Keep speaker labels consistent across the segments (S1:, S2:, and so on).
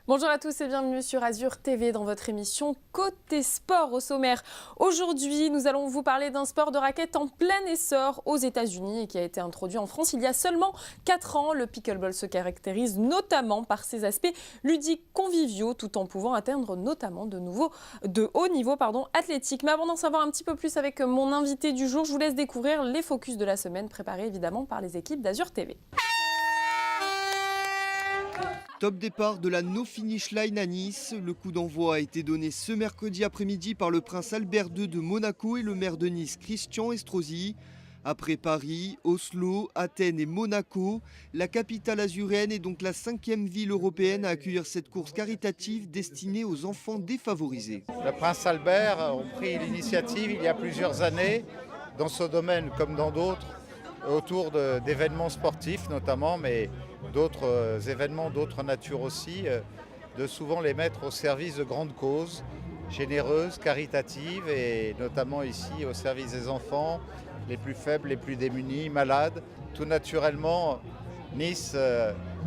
S1: Bonjour à tous et bienvenue sur Azur TV dans votre émission Côté Sport au sommaire. Aujourd'hui, nous allons vous parler d'un sport de raquette en plein essor aux États-Unis et qui a été introduit en France il y a seulement 4 ans. Le pickleball se caractérise notamment par ses aspects ludiques conviviaux tout en pouvant atteindre notamment de haut niveau athlétique. Mais avant d'en savoir un petit peu plus avec mon invité du jour, je vous laisse découvrir les focus de la semaine préparés évidemment par les équipes d'Azur TV.
S2: Top départ de la No Finish Line à Nice. Le coup d'envoi a été donné ce mercredi après-midi par le prince Albert II de Monaco et le maire de Nice, Christian Estrosi. Après Paris, Oslo, Athènes et Monaco, la capitale azuréenne est donc la 5e ville européenne à accueillir cette course caritative destinée aux enfants défavorisés.
S3: Le prince Albert a pris l'initiative il y a plusieurs années, dans ce domaine comme dans d'autres, autour d'événements sportifs notamment, mais d'autres événements d'autres natures aussi, de souvent les mettre au service de grandes causes, généreuses, caritatives, et notamment ici au service des enfants, les plus faibles, les plus démunis, malades. Tout naturellement, Nice,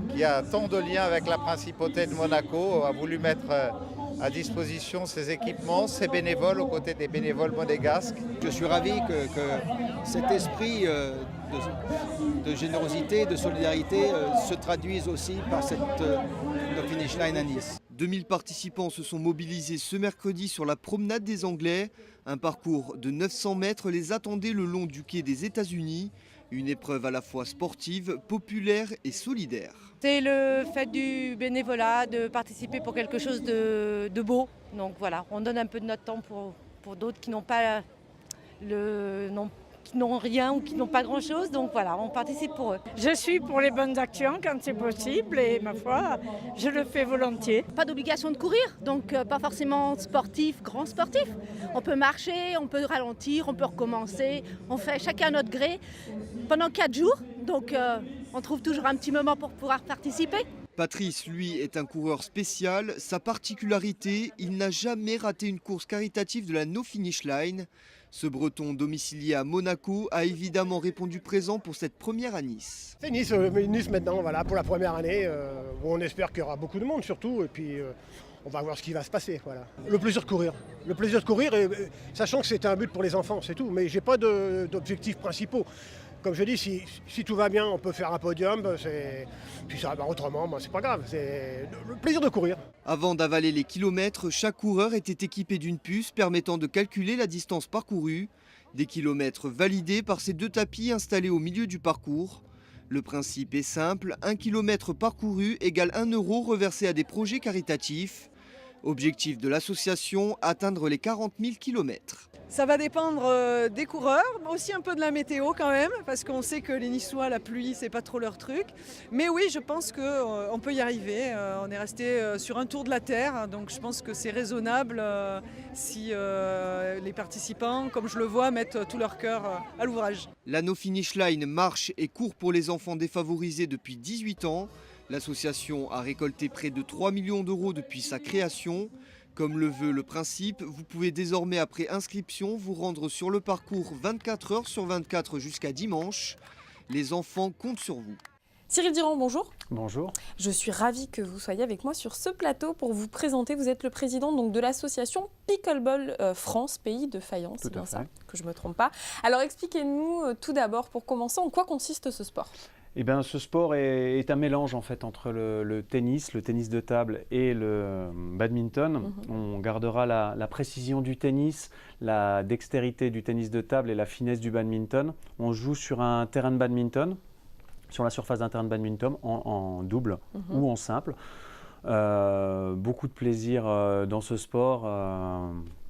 S3: qui a tant de liens avec la principauté de Monaco, a voulu mettre à disposition ses équipements, ses bénévoles, aux côtés des bénévoles monégasques.
S4: Je suis ravi que cet esprit de générosité, de solidarité se traduise aussi par cette No Finish Line à Nice.
S2: 2000 participants se sont mobilisés ce mercredi sur la promenade des Anglais. Un parcours de 900 mètres les attendait le long du quai des États-Unis. Une épreuve à la fois sportive, populaire et solidaire.
S5: C'est le fait du bénévolat, de participer pour quelque chose de beau. Donc voilà, on donne un peu de notre temps pour d'autres qui n'ont pas qui n'ont rien ou qui n'ont pas grand-chose. Donc voilà, on participe pour eux.
S6: Je suis pour les bonnes actions quand c'est possible et ma foi, je le fais volontiers.
S7: Pas d'obligation de courir, donc pas forcément sportif, grand sportif. On peut marcher, on peut ralentir, on peut recommencer. On fait chacun à notre gré pendant 4 jours. Donc on trouve toujours un petit moment pour pouvoir participer.
S2: Patrice, lui, est un coureur spécial. Sa particularité, il n'a jamais raté une course caritative de la No Finish Line. Ce Breton domicilié à Monaco a évidemment répondu présent pour cette première à Nice.
S8: C'est Nice maintenant, voilà, pour la première année. Où on espère qu'il y aura beaucoup de monde surtout. Et puis on va voir ce qui va se passer. Voilà. Le plaisir de courir. Le plaisir de courir, sachant que c'est un but pour les enfants, c'est tout. Mais j'ai pas d'objectifs principaux. Comme je dis, si tout va bien, on peut faire un podium. Puis ça, autrement, c'est pas grave. C'est le plaisir de courir.
S2: Avant d'avaler les kilomètres, chaque coureur était équipé d'une puce permettant de calculer la distance parcourue. Des kilomètres validés par ces 2 tapis installés au milieu du parcours. Le principe est simple, 1 kilomètre parcouru égale 1 euro reversé à des projets caritatifs. Objectif de l'association, atteindre les 40 000 kilomètres.
S9: Ça va dépendre des coureurs, aussi un peu de la météo quand même, parce qu'on sait que les Niçois, la pluie, c'est pas trop leur truc. Mais oui, je pense qu'on peut y arriver. On est resté sur un tour de la Terre, donc je pense que c'est raisonnable si les participants, comme je le vois, mettent tout leur cœur à l'ouvrage.
S2: La No Finish Line marche et court pour les enfants défavorisés depuis 18 ans. L'association a récolté près de 3 millions d'euros depuis sa création. Comme le veut le principe, vous pouvez désormais après inscription vous rendre sur le parcours 24 heures sur 24 jusqu'à dimanche. Les enfants comptent sur vous.
S1: Cyril Diran, bonjour.
S10: Bonjour.
S1: Je suis ravie que vous soyez avec moi sur ce plateau pour vous présenter. Vous êtes le président donc, de l'association Pickleball France, pays de faïence. C'est bien ça, que je ne me trompe pas. Alors expliquez-nous tout d'abord, pour commencer, en quoi consiste ce sport ?
S10: Eh bien, ce sport est un mélange en fait entre le tennis de table et le badminton. On gardera la précision du tennis, la dextérité du tennis de table et la finesse du badminton. On joue sur un terrain de badminton, sur la surface d'un terrain de badminton en double ou en simple. Beaucoup de plaisir dans ce sport.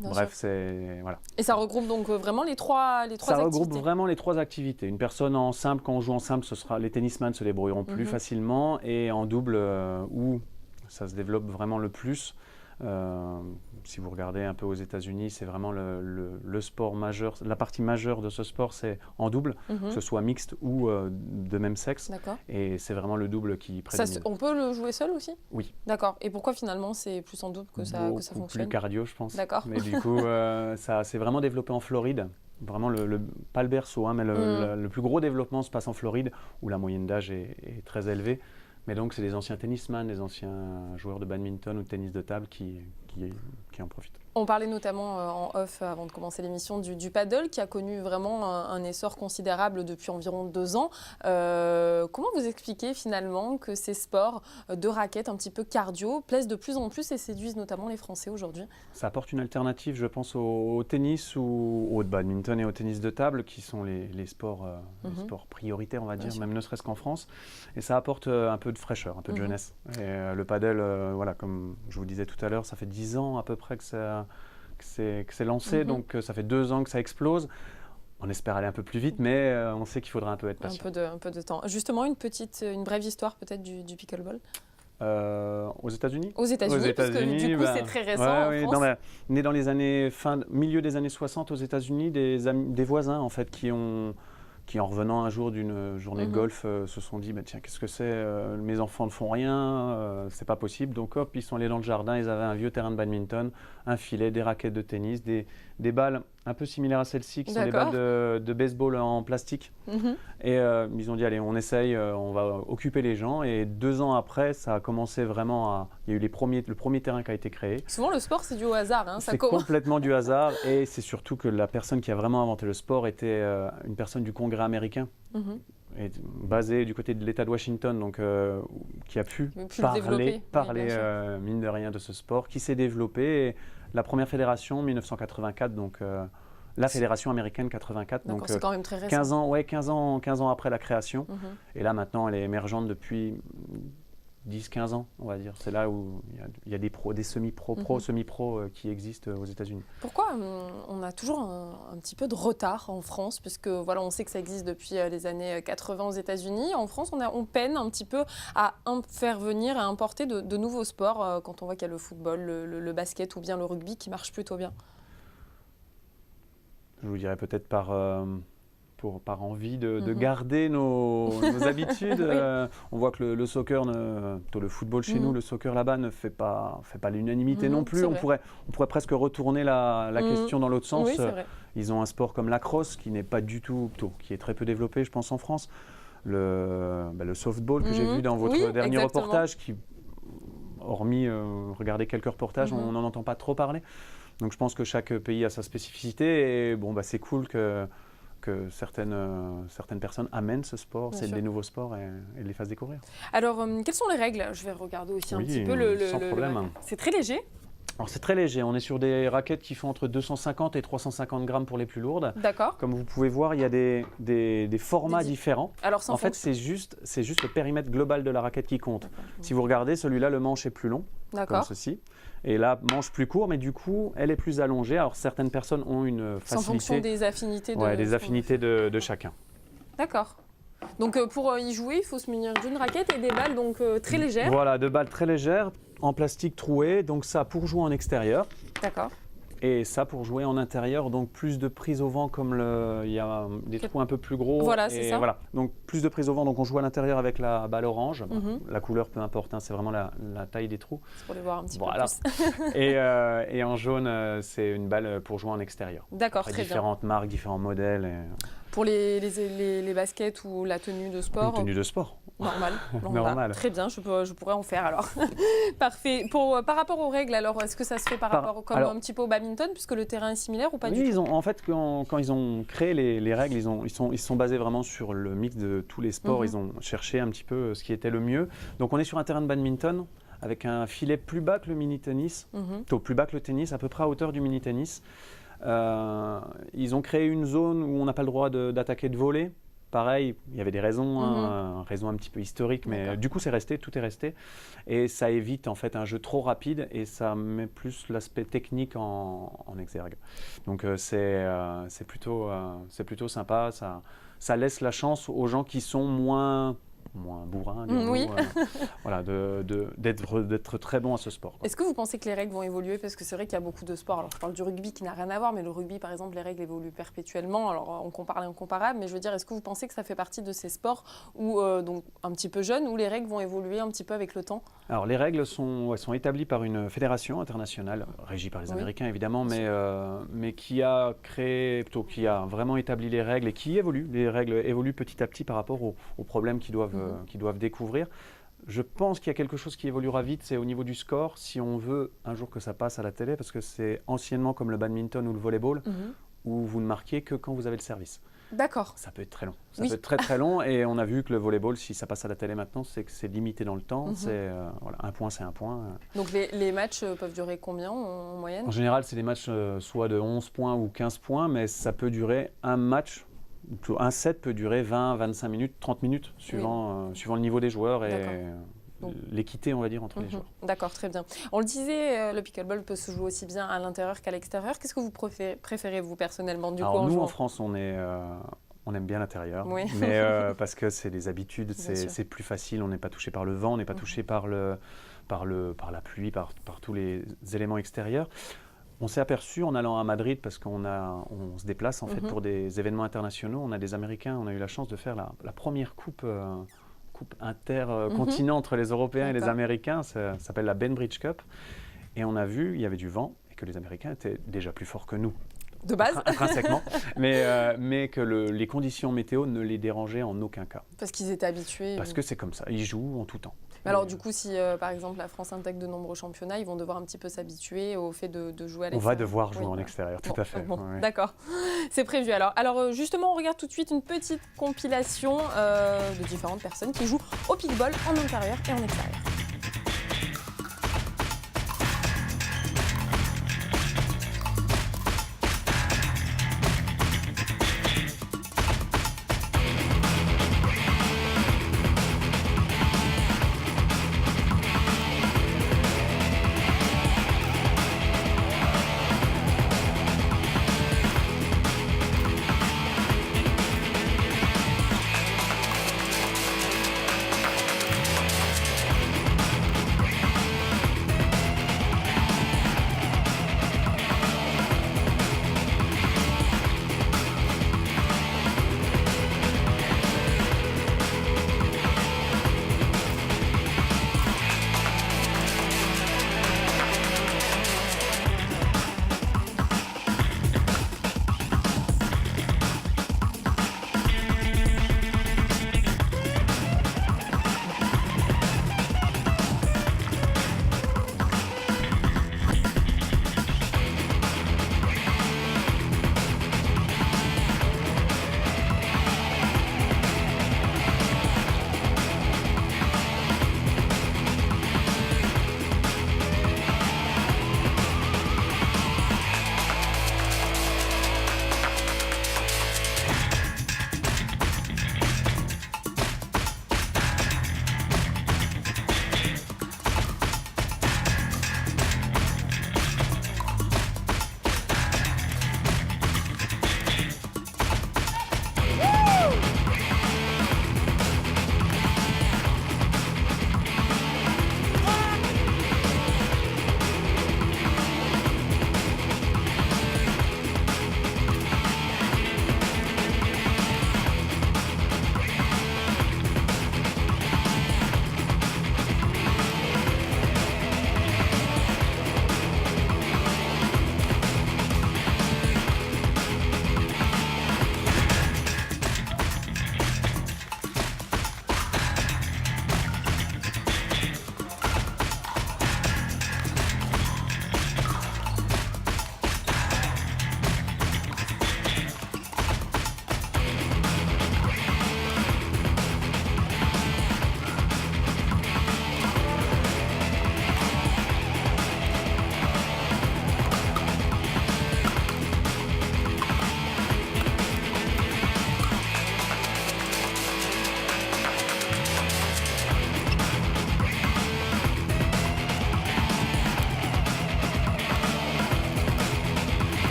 S10: Bref, c'est voilà.
S1: Et ça regroupe donc vraiment les trois activités.
S10: Ça regroupe vraiment les 3 activités. Une personne en simple, quand on joue en simple, les tennisman se débrouilleront plus facilement, et en double où ça se développe vraiment le plus. Si vous regardez un peu aux États-Unis, c'est vraiment le sport majeur. La partie majeure de ce sport, c'est en double, que ce soit mixte ou de même sexe.
S1: D'accord.
S10: Et c'est vraiment le double qui prédomine.
S1: On peut le jouer seul aussi ?
S10: Oui.
S1: D'accord. Et pourquoi finalement c'est plus en double que ça fonctionne ?
S10: Plus cardio, je pense.
S1: D'accord.
S10: Mais du coup, ça s'est vraiment développé en Floride. Vraiment, pas le berceau, mais le plus gros développement se passe en Floride, où la moyenne d'âge est très élevée. Mais donc, c'est des anciens tennisman, des anciens joueurs de badminton ou de tennis de table qui en profitent.
S1: On parlait notamment en off, avant de commencer l'émission, du paddle qui a connu vraiment un essor considérable depuis environ 2 ans. Comment vous expliquez finalement que ces sports de raquettes un petit peu cardio plaisent de plus en plus et séduisent notamment les Français aujourd'hui?
S10: Ça apporte une alternative, je pense, au tennis ou au badminton et au tennis de table, qui sont les sports prioritaires, on va dire, même ne serait-ce qu'en France. Et ça apporte un peu de fraîcheur, un peu de jeunesse. Et le paddle, voilà, comme je vous disais tout à l'heure, ça fait 10 ans à peu près que c'est lancé, donc ça fait 2 ans que ça explose. On espère aller un peu plus vite, mais on sait qu'il faudra un peu être patient.
S1: Un peu de temps. Justement, une brève histoire peut-être du pickleball.
S10: Aux États-Unis.
S1: Aux États-Unis, parce que du coup c'est très récent en France.
S10: Né dans les années milieu des années 60 aux États-Unis, des voisins en fait qui en revenant un jour d'une journée de golf se sont dit tiens, qu'est-ce que c'est, mes enfants ne font rien, c'est pas possible. Donc hop, ils sont allés dans le jardin, ils avaient un vieux terrain de badminton, un filet, des raquettes de tennis, des balles un peu similaires à celles-ci qui sont des balles de baseball en plastique. Et ils ont dit allez, on essaye, on va occuper les gens. Et 2 ans après, ça a commencé vraiment il y a eu le premier terrain qui a été créé.
S1: Souvent le sport c'est dû au hasard.
S10: C'est complètement du hasard, et c'est surtout que la personne qui a vraiment inventé le sport était une personne du Congrès américain. Et basé du côté de l'État de Washington, donc qui a pu parler mine de rien de ce sport, qui s'est développé. Et la première fédération, 1984, donc la fédération américaine 84, donc
S1: c'est quand même très récent.
S10: 15 ans après la création. Et là maintenant, elle est émergente depuis 10-15 ans, on va dire. C'est là où il y a des pros, des semi-pro, semi-pro qui existent aux États-Unis.
S1: Pourquoi on a toujours un petit peu de retard en France, puisque voilà, on sait que ça existe depuis les années 80 aux États-Unis. En France, on peine un petit peu à faire venir, à importer de nouveaux sports quand on voit qu'il y a le football, le basket ou bien le rugby qui marche plutôt bien.
S10: Je vous dirais peut-être par envie de garder nos habitudes. On voit que le soccer, le football chez nous, le soccer là-bas ne fait pas l'unanimité non plus. On pourrait presque retourner la question dans l'autre sens.
S1: Oui, c'est vrai.
S10: Ils ont un sport comme la crosse qui n'est pas du tout, qui est très peu développé, je pense, en France. Le softball que j'ai vu dans votre dernier reportage, qui, hormis regarder quelques reportages, on n'en entend pas trop parler. Donc je pense que chaque pays a sa spécificité, et c'est cool que certaines personnes amènent ce sport, des nouveaux sports et les fassent découvrir.
S1: Alors, quelles sont les règles? Je vais regarder aussi un petit peu
S10: sans problème.
S1: C'est très léger.
S10: Alors c'est très léger, on est sur des raquettes qui font entre 250 et 350 grammes pour les plus lourdes.
S1: D'accord.
S10: Comme vous pouvez voir, il y a des formats différents.
S1: Alors,
S10: en fait, c'est juste le périmètre global de la raquette qui compte. Si vous regardez, celui-là, le manche est plus long, comme ceci. Et là, manche plus court, mais du coup, elle est plus allongée. Alors certaines personnes ont une facilité.
S1: En fonction des affinités
S10: de chacun.
S1: D'accord. Donc pour y jouer, il faut se munir d'une raquette et des balles donc très légères.
S10: Voilà, 2 balles très légères, en plastique troué. Donc ça pour jouer en extérieur.
S1: D'accord.
S10: Et ça pour jouer en intérieur, donc plus de prise au vent, comme il y a des trous un peu plus gros.
S1: Voilà, c'est ça.
S10: Voilà. Donc plus de prise au vent, donc on joue à l'intérieur avec la balle orange. La couleur, peu importe, c'est vraiment la taille des trous.
S1: C'est pour les voir un petit peu plus.
S10: et en jaune, c'est une balle pour jouer en extérieur.
S1: D'accord, très bien.
S10: Différentes marques, différents modèles.
S1: Pour les baskets ou la tenue de sport?
S10: Une tenue de sport.
S1: Normal. Très bien, je pourrais en faire alors. Parfait. Par rapport aux règles, alors, est-ce que ça se fait un petit peu au badminton, puisque le terrain est similaire ou pas du tout?
S10: En fait, quand ils ont créé les règles, ils se sont basés vraiment sur le mix de tous les sports. Ils ont cherché un petit peu ce qui était le mieux. Donc on est sur un terrain de badminton avec un filet plus bas que le mini-tennis, plus bas que le tennis, à peu près à hauteur du mini-tennis. Ils ont créé une zone où on n'a pas le droit d'attaquer de volley. Pareil, il y avait des raisons, raisons un petit peu historiques, mais du coup tout est resté. Et ça évite en fait un jeu trop rapide et ça met plus l'aspect technique en exergue. Donc c'est plutôt sympa, ça laisse la chance aux gens qui sont moins bourrin, voilà, d'être très bon à ce sport.
S1: Est-ce que vous pensez que les règles vont évoluer? Parce que c'est vrai qu'il y a beaucoup de sports. Alors je parle du rugby qui n'a rien à voir, mais le rugby par exemple, les règles évoluent perpétuellement. Alors on compare l'incomparable, mais je veux dire, est-ce que vous pensez que ça fait partie de ces sports où, donc un petit peu jeunes, où les règles vont évoluer un petit peu avec le temps?
S10: Alors les règles sont établies par une fédération internationale, régie par les Américains évidemment, mais qui a vraiment établi les règles et qui évolue. Les règles évoluent petit à petit par rapport aux problèmes qu'ils doivent découvrir. Je pense qu'il y a quelque chose qui évoluera vite, c'est au niveau du score, si on veut un jour que ça passe à la télé, parce que c'est anciennement comme le badminton ou le volleyball, où vous ne marquez que quand vous avez le service.
S1: D'accord.
S10: Ça peut être très long. Ça peut être très très long, et on a vu que le volleyball, si ça passe à la télé maintenant, c'est que c'est limité dans le temps. C'est voilà, un point, c'est un point.
S1: Donc les matchs peuvent durer combien en moyenne?
S10: En général, c'est des matchs soit de 11 points ou 15 points, mais ça peut durer un match. Un set peut durer 20, 25 minutes, 30 minutes, suivant le niveau des joueurs et l'équité, on va dire, entre les joueurs.
S1: D'accord, très bien. On le disait, le pickleball peut se jouer aussi bien à l'intérieur qu'à l'extérieur. Qu'est-ce que vous préférez, vous, personnellement,
S10: Alors, nous, en France, on aime bien l'intérieur, mais parce que c'est des habitudes, c'est plus facile, on n'est pas touché par le vent, on n'est pas touché par la pluie, par tous les éléments extérieurs. On s'est aperçu en allant à Madrid, parce qu'on se déplace en fait pour des événements internationaux. On a des Américains, on a eu la chance de faire la première coupe intercontinent entre les Européens et les Américains. Ça s'appelle la Bainbridge Cup. Et on a vu, il y avait du vent et que les Américains étaient déjà plus forts que nous.
S1: De base.
S10: Intrinsèquement, mais que les conditions météo ne les dérangeaient en aucun cas.
S1: Parce qu'ils étaient habitués.
S10: Parce que c'est comme ça, ils jouent en tout temps.
S1: Mais alors du coup, si par exemple la France intègre de nombreux championnats, ils vont devoir un petit peu s'habituer au fait de jouer à l'extérieur.
S10: On va devoir jouer en extérieur, tout à fait.
S1: Bon, d'accord, c'est prévu alors. Alors justement, on regarde tout de suite une petite compilation de différentes personnes qui jouent au pickleball en intérieur et en extérieur.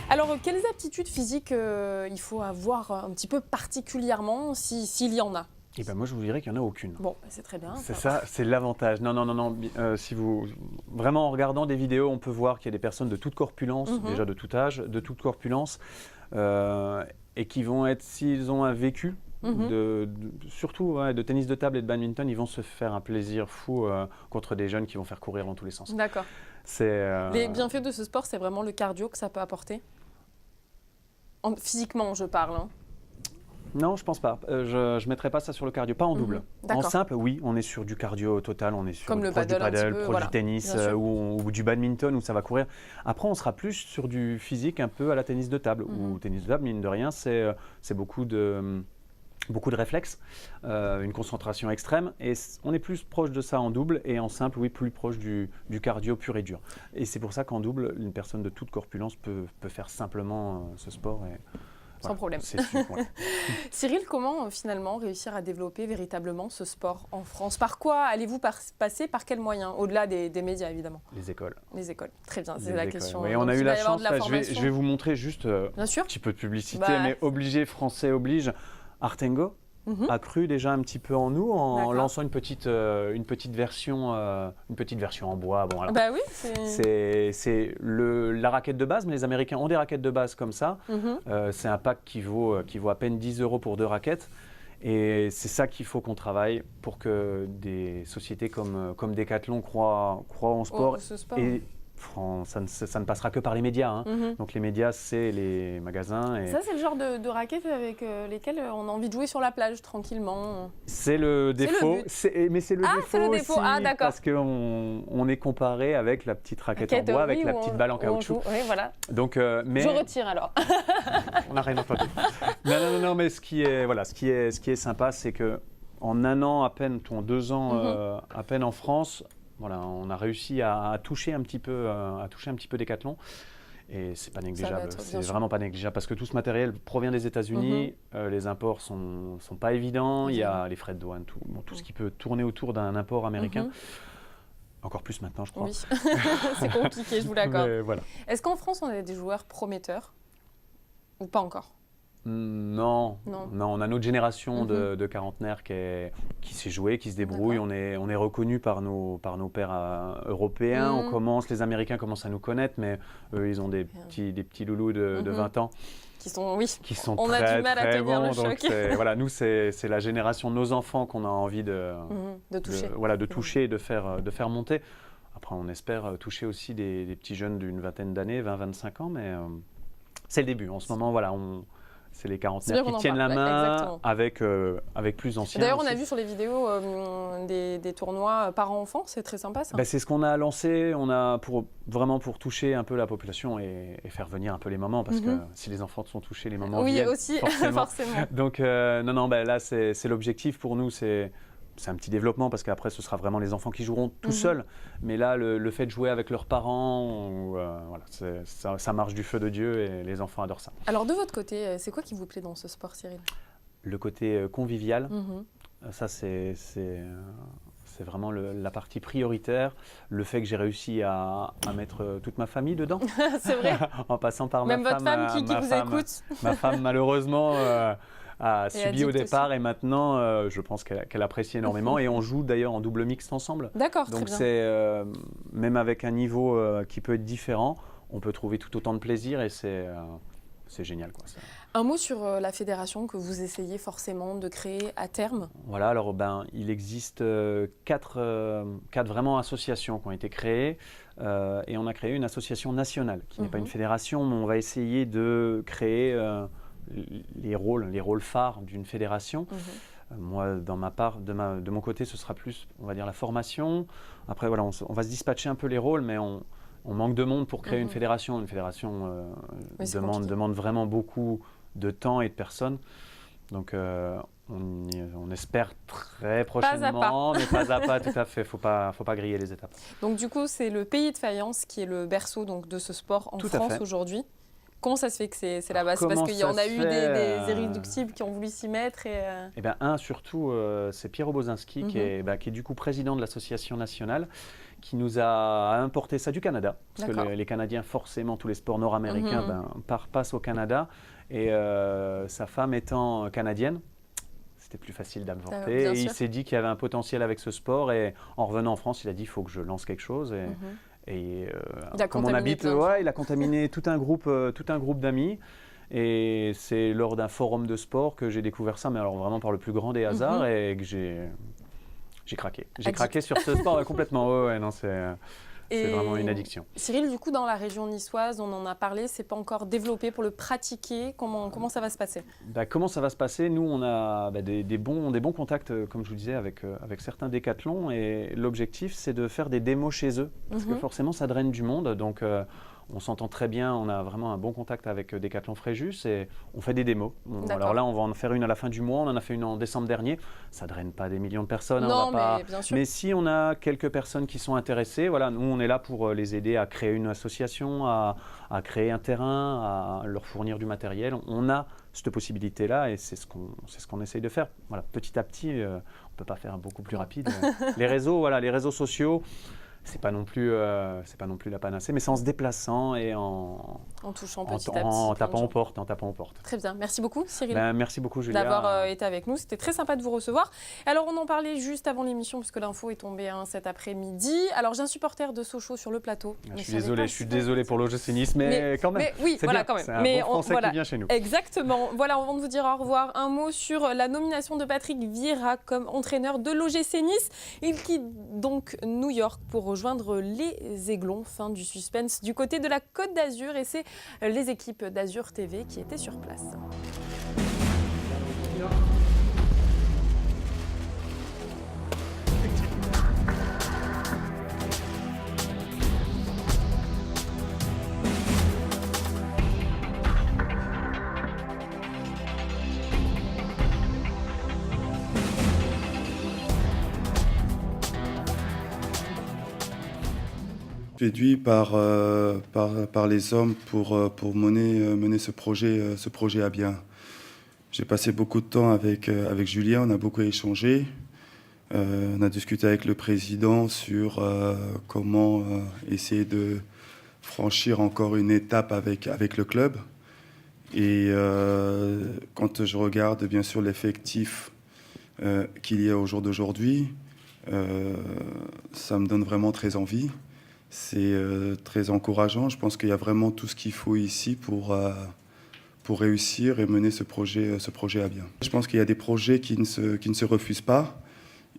S1: Alors, quelles aptitudes physiques il faut avoir un petit peu particulièrement, s'il y en a?
S10: Et ben moi, je vous dirais qu'il n'y en a aucune.
S1: Bon, c'est très bien.
S10: C'est ça, c'est l'avantage. Non. Si vous vraiment en regardant des vidéos, on peut voir qu'il y a des personnes de toute corpulence, déjà de tout âge, de toute corpulence, et qui vont être, s'ils ont un vécu, surtout de tennis de table et de badminton, ils vont se faire un plaisir fou contre des jeunes qui vont faire courir dans tous les sens.
S1: D'accord. Les bienfaits de ce sport, c'est vraiment le cardio que ça peut apporter? Physiquement, je parle. Hein.
S10: Non, je pense pas. Je ne mettrais pas ça sur le cardio, pas en double. En simple, oui, on est sur du cardio total, on est sur
S1: comme le
S10: proche du paddle,
S1: peu,
S10: proche du tennis ou du badminton où ça va courir. Après, on sera plus sur du physique un peu à la tennis de table. Ou tennis de table, mine de rien, c'est beaucoup de réflexes, une concentration extrême. Et on est plus proche de ça en double et en simple, oui, plus proche du cardio pur et dur. Et c'est pour ça qu'en double, une personne de toute corpulence peut faire simplement ce sport.
S1: Sans problème. Cyril, comment finalement réussir à développer véritablement ce sport en France? Par quoi allez-vous passer? Par quels moyens? Au-delà des médias, évidemment.
S10: Les écoles.
S1: Les écoles, très bien, c'est la question.
S10: Oui, on a eu la chance, je vais vous montrer juste un petit peu de publicité, mais obligé, français oblige, Artengo a cru déjà un petit peu en nous en lançant une petite version en bois. Bon, alors,
S1: bah oui,
S10: c'est la raquette de base, mais les Américains ont des raquettes de base comme ça. C'est un pack qui vaut à peine 10 € pour 2 raquettes. Et c'est ça qu'il faut qu'on travaille pour que des sociétés comme Decathlon croient en sport. Et ça ne passera que par les médias. Hein. Donc les médias, c'est les magasins. Et
S1: ça, c'est le genre de raquettes avec lesquelles on a envie de jouer sur la plage tranquillement.
S10: C'est le défaut. Mais c'est le défaut aussi,
S1: d'accord.
S10: Parce qu'on est comparé avec la petite raquette en bois, avec la petite balle en caoutchouc.
S1: Oui, voilà.
S10: Donc, mais
S1: je retire alors.
S10: On n'a rien entendu. Non, mais ce qui est sympa, c'est qu'en un an à peine, en 2 ans à peine en France, voilà, on a réussi à toucher un petit peu Decathlon. Et c'est pas négligeable, c'est vraiment pas négligeable parce que tout ce matériel provient des États-Unis, les imports sont pas évidents, il y a les frais de douane, tout ce qui peut tourner autour d'un import américain. Encore plus maintenant, je crois.
S1: Oui, c'est compliqué, je vous l'accorde.
S10: Voilà.
S1: Est-ce qu'en France, on a des joueurs prometteurs ou pas encore?
S10: Non, on a notre génération de quarantenaires qui s'est jouée, qui se débrouille. On est reconnu par nos pairs européens. Les Américains commencent à nous connaître, mais eux, ils ont des petits loulous de 20 ans. Qui sont
S1: on
S10: très,
S1: a du mal à tenir
S10: bons.
S1: le choc.
S10: Voilà, nous, c'est la génération de nos enfants qu'on a envie de toucher et de faire monter. Après, on espère toucher aussi des petits jeunes d'une vingtaine d'années, 20-25 ans, mais c'est le début. En ce moment, voilà, c'est les quarantenaires qui tiennent la main avec plus d'anciens.
S1: D'ailleurs, on a vu sur les vidéos des tournois parents-enfants, c'est très sympa ça.
S10: C'est ce qu'on a lancé, vraiment pour toucher un peu la population et faire venir un peu les mamans, parce que si les enfants sont touchés, les mamans viennent.
S1: Oui, aussi, forcément.
S10: Donc là, c'est l'objectif pour nous, c'est un petit développement parce qu'après, ce sera vraiment les enfants qui joueront tout seuls. Mais là, le fait de jouer avec leurs parents, ça marche du feu de Dieu et les enfants adorent ça.
S1: Alors, de votre côté, c'est quoi qui vous plaît dans ce sport, Cyril?
S10: Le côté convivial, ça, c'est vraiment la partie prioritaire. Le fait que j'ai réussi à mettre toute ma famille dedans.
S1: C'est vrai.
S10: En passant par
S1: même
S10: ma
S1: votre femme qui vous écoute.
S10: Ma femme, malheureusement... a subi au départ aussi. Et maintenant, je pense qu'elle apprécie énormément. Et on joue d'ailleurs en double mixte ensemble.
S1: D'accord,
S10: donc
S1: très bien.
S10: Même avec un niveau qui peut être différent, on peut trouver tout autant de plaisir et c'est génial, quoi.
S1: Un mot sur la fédération que vous essayez forcément de créer à terme.
S10: Voilà, alors il existe 4 vraiment associations qui ont été créées et on a créé une association nationale qui n'est pas une fédération, mais on va essayer de créer les rôles phares d'une fédération. Moi, de mon côté, ce sera plus, on va dire, la formation. Après, voilà, on va se dispatcher un peu les rôles, mais on manque de monde pour créer une fédération. Une fédération demande vraiment beaucoup de temps et de personnes. Donc, on espère très prochainement, mais pas à pas, tout à fait. Faut pas griller les étapes.
S1: Donc, du coup, c'est le pays de Fayence qui est le berceau de ce sport en France aujourd'hui. Comment ça se fait que c'est là-bas? C'est parce qu'il y en a eu des irréductibles qui ont voulu s'y mettre
S10: surtout, c'est Pierre Obozinski qui est du coup président de l'association nationale, qui nous a importé ça du Canada. Parce
S1: D'accord.
S10: que les Canadiens, forcément, tous les sports nord-américains passent au Canada. Et sa femme étant canadienne, c'était plus facile d'importer.
S1: Bien
S10: Et il
S1: sûr.
S10: s'est dit qu'il y avait un potentiel avec ce sport. Et en revenant en France, il a dit il faut que je lance quelque chose.
S1: Il a
S10: comme on
S1: contaminé
S10: habite,
S1: plein de gens.
S10: il a contaminé tout un groupe d'amis. Et c'est lors d'un forum de sport que j'ai découvert ça, mais alors vraiment par le plus grand des hasards, et que j'ai craqué. J'ai craqué sur ce sport complètement. Ouais, non, c'est vraiment une addiction.
S1: Cyril, du coup, dans la région niçoise, on en a parlé, c'est pas encore développé pour le pratiquer. Comment ça va se passer?
S10: Comment ça va se passer? Nous, on a des bons contacts, comme je vous disais, avec certains décathlons. Et l'objectif, c'est de faire des démos chez eux. Parce que forcément, ça draine du monde. Donc, on s'entend très bien. On a vraiment un bon contact avec Décathlon Fréjus. Et on fait des démos. Alors là, on va en faire une à la fin du mois. On en a fait une en décembre dernier. Ça ne draine pas des millions de personnes.
S1: Non, mais bien sûr.
S10: Mais si on a quelques personnes qui sont intéressées, voilà, nous, on est là pour les aider à créer une association, à créer un terrain, à leur fournir du matériel. On a cette possibilité-là et c'est ce qu'on essaye de faire. Voilà, petit à petit, on ne peut pas faire beaucoup plus rapide. Les réseaux sociaux, c'est pas non plus la panacée, mais c'est en se déplaçant et en
S1: touchant petit à petit.
S10: En tapant aux portes.
S1: Très bien. Merci beaucoup, Cyril.
S10: Merci beaucoup, Julia.
S1: D'avoir été avec nous. C'était très sympa de vous recevoir. Alors, on en parlait juste avant l'émission, puisque l'info est tombée cet après-midi. Alors, j'ai un supporter de Sochaux sur le plateau.
S10: Je suis désolé pour l'OGC Nice, mais quand même.
S1: Mais oui, voilà, quand même.
S10: C'est un bon Français qui vient chez nous.
S1: Exactement. Voilà, avant de vous dire au revoir, un mot sur la nomination de Patrick Vieira comme entraîneur de l'OGC Nice. Il quitte donc New York pour rejoindre les Aiglons. Fin du suspense du côté de la Côte d'Azur. Et c'est les équipes d'Azur TV qui étaient sur place.
S11: Séduit par les hommes pour mener ce projet à bien. J'ai passé beaucoup de temps avec Julien, on a beaucoup échangé. On a discuté avec le président sur comment essayer de franchir encore une étape avec le club. Et quand je regarde bien sûr l'effectif qu'il y a au jour d'aujourd'hui, ça me donne vraiment très envie. C'est très encourageant. Je pense qu'il y a vraiment tout ce qu'il faut ici pour réussir et mener ce projet à bien. Je pense qu'il y a des projets qui ne se refusent pas.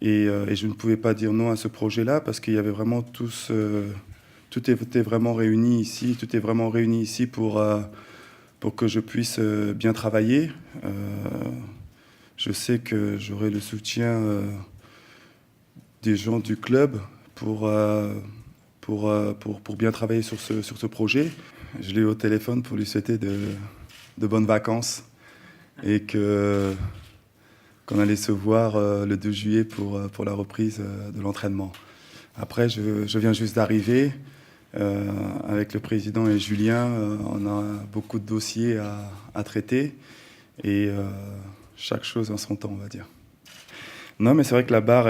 S11: Et je ne pouvais pas dire non à ce projet-là parce qu'il y avait vraiment tout était vraiment réuni ici. Tout est vraiment réuni ici pour que je puisse bien travailler. Je sais que j'aurai le soutien des gens du club pour bien travailler sur ce projet. Je l'ai eu au téléphone pour lui souhaiter de bonnes vacances et qu'on allait se voir le 2 juillet pour la reprise de l'entraînement. Après, je viens juste d'arriver. Avec le président et Julien, on a beaucoup de dossiers à traiter et chaque chose en son temps, on va dire. Non, mais c'est vrai que la barre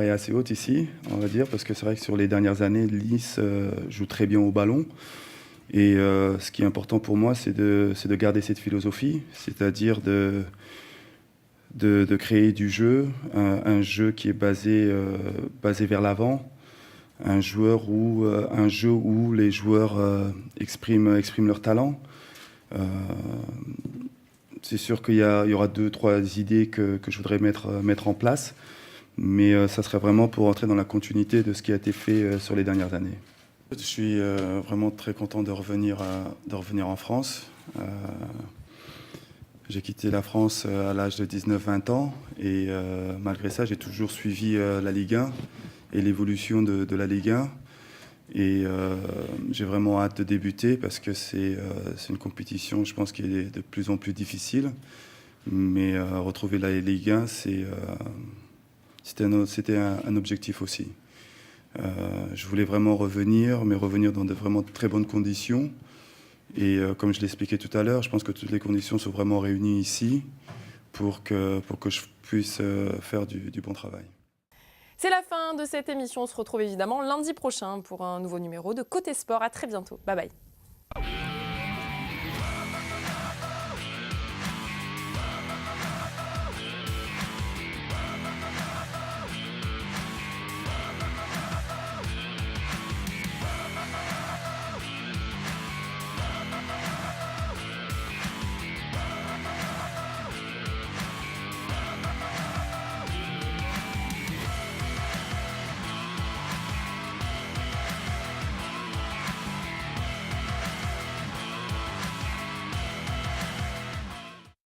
S11: est assez haute ici, on va dire, parce que c'est vrai que sur les dernières années, Nice joue très bien au ballon. Et ce qui est important pour moi, c'est de garder cette philosophie, c'est-à-dire de créer du jeu, un jeu qui est basé vers l'avant, un jeu où les joueurs expriment leur talent. C'est sûr qu'il y aura 2-3 idées que je voudrais mettre en place, mais ça serait vraiment pour entrer dans la continuité de ce qui a été fait sur les dernières années. Je suis vraiment très content de revenir en France. J'ai quitté la France à l'âge de 19-20 ans et malgré ça, j'ai toujours suivi la Ligue 1 et l'évolution de la Ligue 1. Et j'ai vraiment hâte de débuter parce que c'est une compétition, je pense, qui est de plus en plus difficile. Mais retrouver la Ligue 1, c'était un objectif aussi. Je voulais vraiment revenir, mais revenir dans de vraiment très bonnes conditions. Et comme je l'expliquais tout à l'heure, je pense que toutes les conditions sont vraiment réunies ici pour que je puisse faire du bon travail.
S1: C'est la fin de cette émission. On se retrouve évidemment lundi prochain pour un nouveau numéro de Côté Sport. À très bientôt. Bye bye.